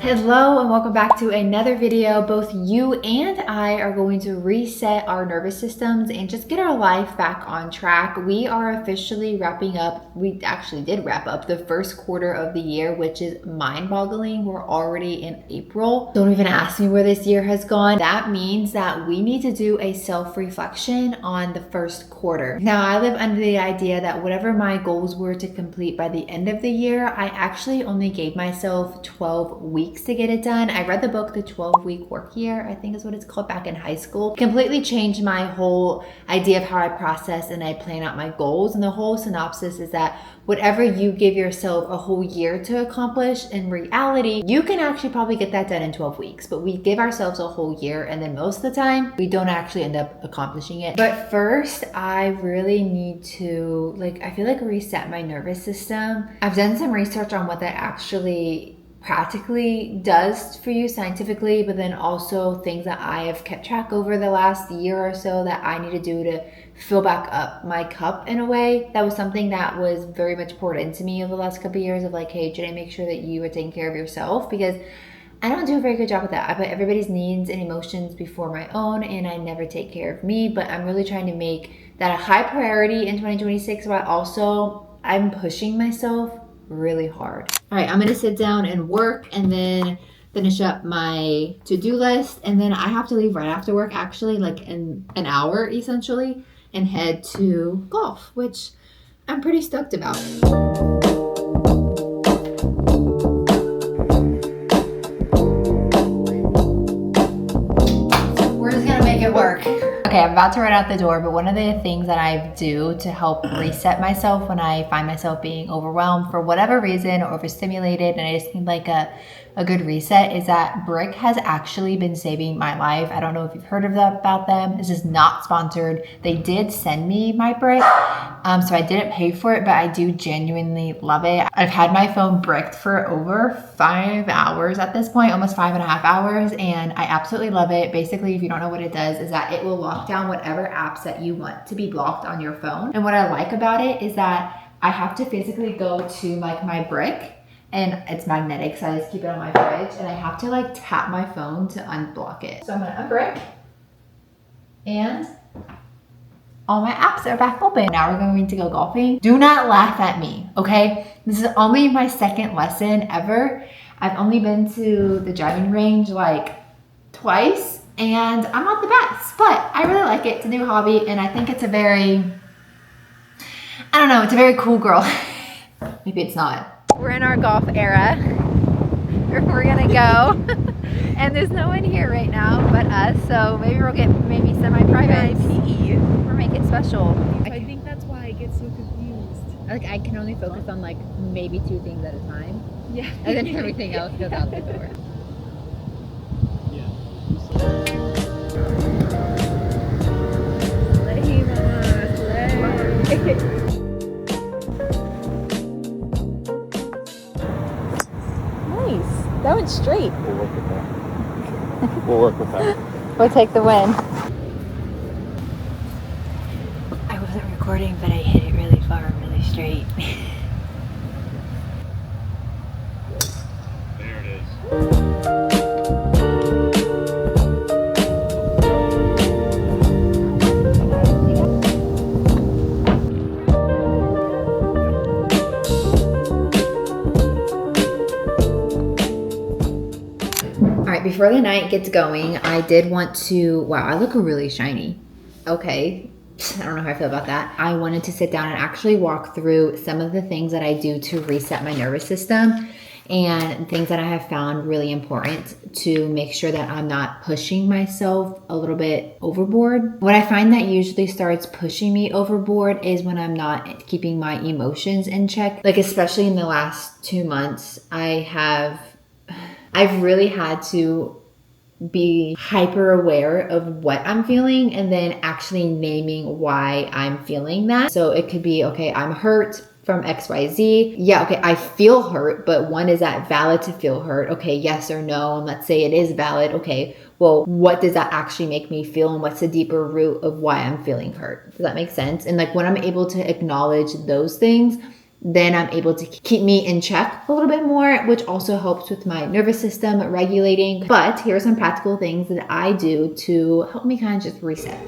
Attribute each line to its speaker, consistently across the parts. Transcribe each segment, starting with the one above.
Speaker 1: Hello and welcome back to another video. Both you and I are going to reset our nervous systems and just get our life back on track. We are officially wrapping up, we actually did wrap up the first quarter of the year, which is mind-boggling. We're already in April. Don't even ask me where this year has gone. That means that we need to do a self-reflection on the first quarter. Now, I live under the idea that whatever my goals were to complete by the end of the year, I actually only gave myself 12 weeks to get it done. I read the book, The 12-Week Work Year, I think is what it's called, back in high school. Completely changed my whole idea of how I process and I plan out my goals. And the whole synopsis is that whatever you give yourself a whole year to accomplish, in reality, you can actually probably get that done in 12 weeks. But we give ourselves a whole year, and then most of the time, we don't actually end up accomplishing it. But first, I really need to, I feel like reset my nervous system. I've done some research on what that actually practically does for you scientifically, but then also things that I have kept track over the last year or so that I need to do to fill back up my cup in a way. That was something that was very much poured into me over the last couple of years of hey, Jenny, make sure that you are taking care of yourself, because I don't do a very good job with that. I put everybody's needs and emotions before my own, and I never take care of me. But I'm really trying to make that a high priority in 2026, while also I'm pushing myself really hard. All right, I'm gonna sit down and work and then finish up my to-do list. And then I have to leave right after work, actually, in an hour essentially, and head to golf, which I'm pretty stoked about. We're just gonna make it work. Okay, I'm about to run out the door, but one of the things that I do to help reset myself when I find myself being overwhelmed for whatever reason or overstimulated and I just need a good reset is that Brick has actually been saving my life. I don't know if you've heard of that about them. This is not sponsored. They did send me my Brick, so I didn't pay for it, but I do genuinely love it. I've had my phone bricked for over 5 hours at this point, almost 5.5 hours, and I absolutely love it. Basically, if you don't know what it does, is that it will lock down whatever apps that you want to be blocked on your phone. And what I like about it is that I have to physically go to my Brick, and it's magnetic, so I just keep it on my fridge, and I have to tap my phone to unblock it. So I'm gonna unbrick, and all my apps are back open. Now we're going to go golfing. Do not laugh at me, okay? This is only my second lesson ever. I've only been to the driving range twice, and I'm not the best, but I really like it. It's a new hobby, and I think it's a very, it's a very cool girl. Maybe it's not. We're in our golf era. We're gonna go. And there's no one here right now but us, so maybe we'll get semi-private. We'll make it special.
Speaker 2: I think that's why I get so confused.
Speaker 1: I can only focus on maybe 2 things at a time.
Speaker 2: Yeah.
Speaker 1: And then everything else goes out the door.
Speaker 2: Nice. That went straight.
Speaker 3: We'll work with that.
Speaker 1: We'll take the win. I wasn't recording, but I hit it really far and really straight.
Speaker 3: There it is.
Speaker 1: Before the night gets going, I did want to, wow, I look really shiny. Okay, I don't know how I feel about that. I wanted to sit down and actually walk through some of the things that I do to reset my nervous system and things that I have found really important to make sure that I'm not pushing myself a little bit overboard. What I find that usually starts pushing me overboard is when I'm not keeping my emotions in check. Especially in the last 2 months, I've really had to be hyper aware of what I'm feeling and then actually naming why I'm feeling that. So it could be, okay, I'm hurt from XYZ. Yeah, okay, I feel hurt, but one, is that valid to feel hurt? Okay, yes or no, and let's say it is valid. Okay, well, what does that actually make me feel, and what's the deeper root of why I'm feeling hurt? Does that make sense? And when I'm able to acknowledge those things, then I'm able to keep me in check a little bit more, which also helps with my nervous system regulating. But here are some practical things that I do to help me kind of just reset.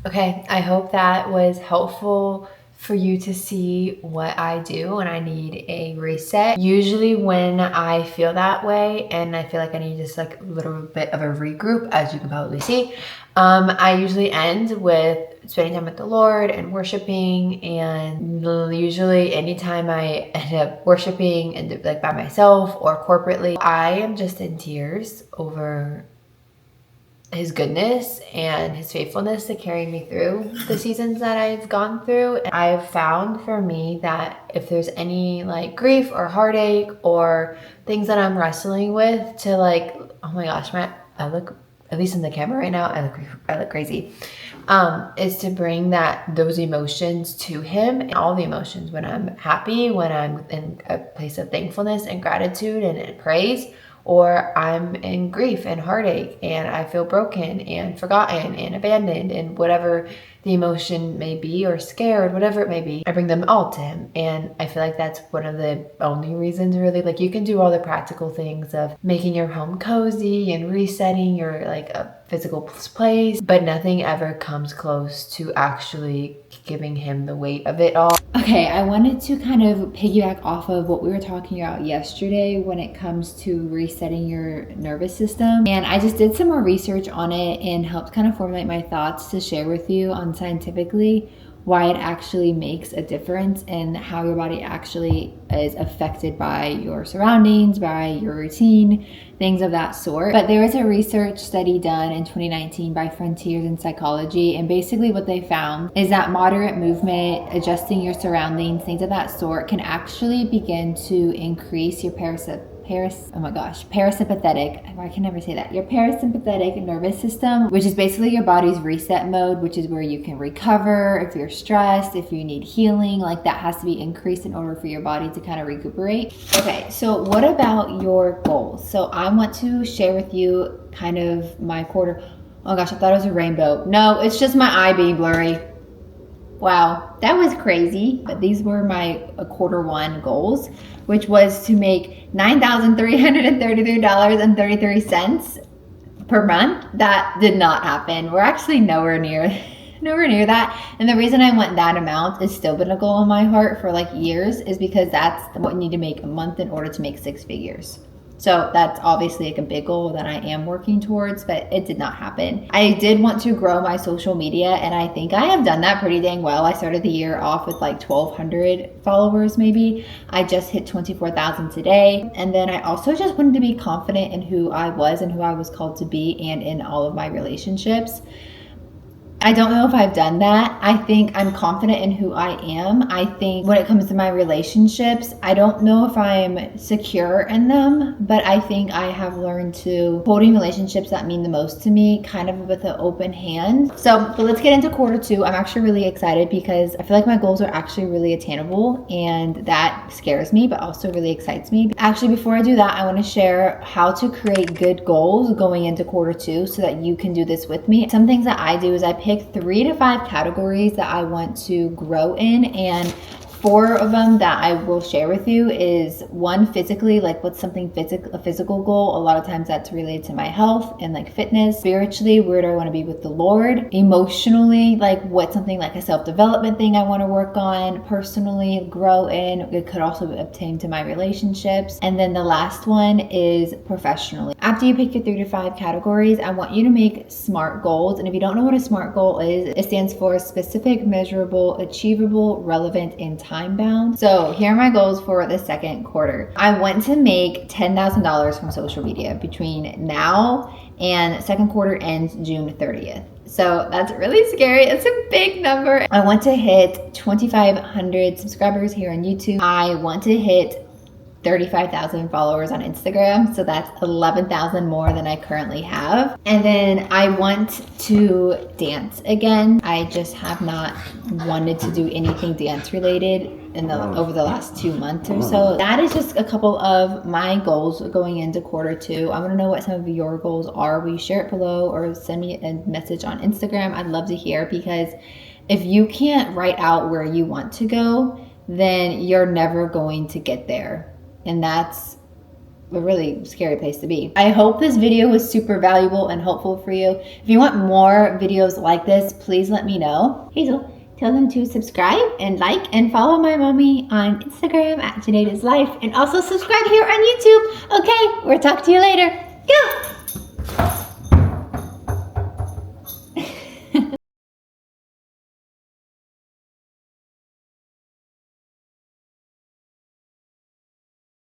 Speaker 1: Okay, I hope that was helpful for you to see what I do when I need a reset. Usually when I feel that way and I feel like I need just like a little bit of a regroup, as you can probably see, I usually end with spending time with the Lord and worshiping. And usually anytime I end up worshiping and like by myself or corporately, I am just in tears over his goodness and his faithfulness to carry me through the seasons that I've gone through. And I've found for me that if there's any like grief or heartache or things that I'm wrestling with, to like, oh my gosh, I look, at least in the camera right now, I look crazy, is to bring those emotions to him, and all the emotions, when I'm happy, when I'm in a place of thankfulness and gratitude and praise, or I'm in grief and heartache and I feel broken and forgotten and abandoned, and whatever the emotion may be, or scared, whatever it may be, I bring them all to him. And I feel like that's one of the only reasons, really. Like, you can do all the practical things of making your home cozy and resetting your like a physical place, but nothing ever comes close to actually giving him the weight of it all. Okay, I wanted to kind of piggyback off of what we were talking about yesterday when it comes to resetting your nervous system. And I just did some more research on it and helped kind of formulate my thoughts to share with you on scientifically why it actually makes a difference and how your body actually is affected by your surroundings, by your routine, things of that sort. But there was a research study done in 2019 by Frontiers in Psychology, and basically what they found is that moderate movement, adjusting your surroundings, things of that sort, can actually begin to increase your parasympathetic, I can never say that, your parasympathetic nervous system, which is basically your body's reset mode, which is where you can recover if you're stressed, if you need healing, like that has to be increased in order for your body to kind of recuperate. Okay, so what about your goals? So I want to share with you kind of my quarter. Oh gosh, I thought it was a rainbow. No, it's just my eye being blurry. Wow, that was crazy. But these were my quarter one goals, which was to make $9,333.33 per month. That did not happen. We're actually nowhere near that. And the reason I want that amount is still been a goal in my heart for like years, is because that's what you need to make a month in order to make 6 figures. So that's obviously like a big goal that I am working towards, but it did not happen. I did want to grow my social media, and I think I have done that pretty dang well. I started the year off with like 1,200 followers maybe. I just hit 24,000 today. And then I also just wanted to be confident in who I was and who I was called to be, and in all of my relationships. I don't know if I've done that. I think I'm confident in who I am. I think when it comes to my relationships, I don't know if I'm secure in them, but I think I have learned to holding relationships that mean the most to me kind of with an open hand. But let's get into quarter two. I'm actually really excited because I feel like my goals are actually really attainable, and that scares me, but also really excites me. Actually, before I do that, I want to share how to create good goals going into quarter two so that you can do this with me. Some things that I do is I pick 3 to 5 categories that I want to grow in, and 4 of them that I will share with you is one, physically, like what's something a physical goal. A lot of times that's related to my health and like fitness. Spiritually, where do I want to be with the Lord? Emotionally, like what's something like a self-development thing I want to work on, personally grow in. It could also obtain to my relationships. And then the last one is professionally. After you pick your 3 to 5 categories, I want you to make SMART goals. And if you don't know what a SMART goal is, it stands for specific, measurable, achievable, relevant, and time bound. So here are my goals for the second quarter. I want to make $10,000 from social media between now and second quarter ends June 30th. So that's really scary. It's a big number. I want to hit 2,500 subscribers here on YouTube. I want to hit 35,000 followers on Instagram. So that's 11,000 more than I currently have. And then I want to dance again. I just have not wanted to do anything dance related over the last 2 months or so. That is just a couple of my goals going into quarter 2. I want to know what some of your goals are. Will you share it below or send me a message on Instagram? I'd love to hear, because if you can't write out where you want to go, then you're never going to get there. And that's a really scary place to be. I hope this video was super valuable and helpful for you. If you want more videos like this, please let me know. Hazel, tell them to subscribe and like and follow my mommy on Instagram at Janeda's Life, and also subscribe here on YouTube. Okay, we'll talk to you later. Go!